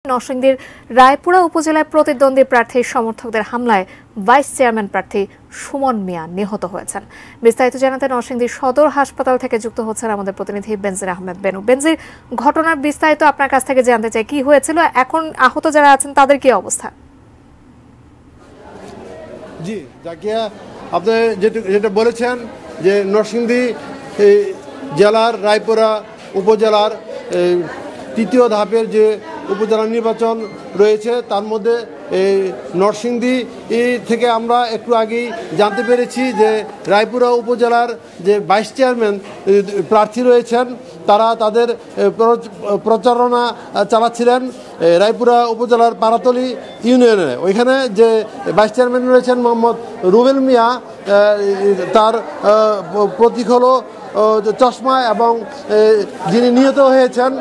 নরসিংদীর রায়পুরা উপজেলায় প্রতিদ্বন্দ্বী প্রার্থীর সমর্থকদের হামলায় ভাইস চেয়ারম্যান প্রার্থী সুমন মিয়া নিহত হয়েছেন। বিস্তারিত জানাতে নরসিংদী সদর হাসপাতাল থেকে যুক্ত হচ্ছেন আমাদের প্রতিনিধি বেনজির আহমেদ বেনু। বেনজির, ঘটনার বিস্তারিত আপনার কাছ থেকে জানতে চাই, কি হয়েছিল, এখন আহত যারা আছেন তাদের কি অবস্থা? জি জাকিয়া, আপনি যেটা বলেছেন যে নরসিংদী জেলার রায়পুরা উপজেলার তৃতীয় ধাপের যে উপজেলা নির্বাচন রয়েছে তার মধ্যে নরসিংদী থেকে আমরা একটু আগেই জানতে পেরেছি যে রায়পুরা উপজেলার যে ভাইস চেয়ারম্যান প্রার্থী রয়েছেন তারা তাদের প্রচারণা চালাচ্ছিলেন রায়পুরা উপজেলার পাড়াতলী ইউনিয়নে। ওইখানে যে ভাইস চেয়ারম্যান রয়েছেন মোহাম্মদ রুবেল মিয়া, তার প্রতীক হলো চশমা এবং যিনি নিহত হয়েছেন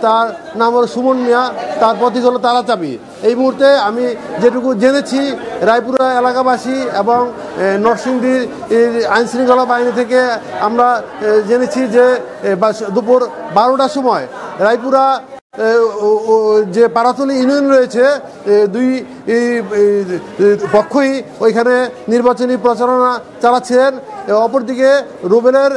তার নাম হলো সুমন মিয়া, তার প্রতীক হলো তারাচাবি। এই মুহূর্তে আমি যেটুকু জেনেছি রায়পুরা এলাকাবাসী এবং নরসিংদীর আইনশৃঙ্খলা বাহিনী থেকে আমরা জেনেছি যে দুপুর 12টার সময় রায়পুরা যে পাড়াতলী ইউনিয়ন রয়েছে দুই পক্ষই ওইখানে নির্বাচনী প্রচারণা চালাচ্ছিলেন। অপরদিকে রুবেলের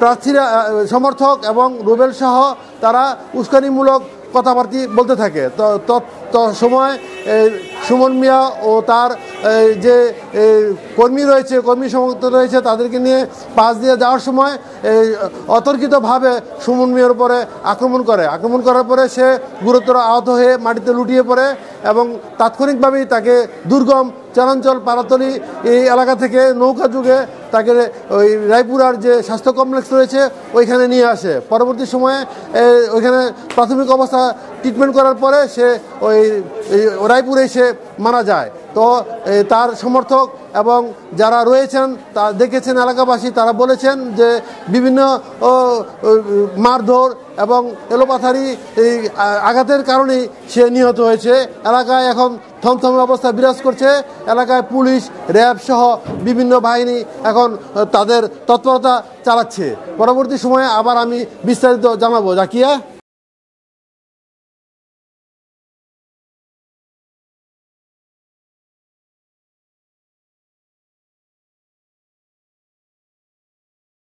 প্রার্থীরা সমর্থক এবং রুবেল সহ তারা উস্কানিমূলক কথাবার্তা বলতে থাকে। তো সময় সুমন মিয়া ও তার যে কর্মী রয়েছে, কর্মী সমর্থক রয়েছে, তাদেরকে নিয়ে পাশ দিয়ে যাওয়ার সময় অতর্কিতভাবে সুমন মিয়ার উপরে আক্রমণ করার পরে সে গুরুতর আহত হয়ে মাটিতে লুটিয়ে পড়ে এবং তাৎক্ষণিকভাবেই তাকে দুর্গম চরাঞ্চল পাড়াতলী এই এলাকা থেকে নৌকা যুগে তাকে ওই রায়পুরার যে স্বাস্থ্য কমপ্লেক্স রয়েছে ওইখানে নিয়ে আসে। পরবর্তী সময়ে ওইখানে প্রাথমিক অবস্থা ট্রিটমেন্ট করার পরে সে ওই রায়পুরে এসে মারা যায়। তো তার সমর্থক এবং যারা রয়েছেন তা দেখেছেন এলাকাবাসী, তারা বলেছেন যে বিভিন্ন মারধর এবং এলোপাথারি এই আঘাতের কারণেই সে নিহত হয়েছে। এলাকায় এখন থমথমে অবস্থা বিরাজ করছে। এলাকায় পুলিশ, র্যাব সহ বিভিন্ন বাহিনী এখন তাদের তৎপরতা চালাচ্ছে। পরবর্তী সময়ে আবার আমি বিস্তারিত জানাবো। জাকিয়া।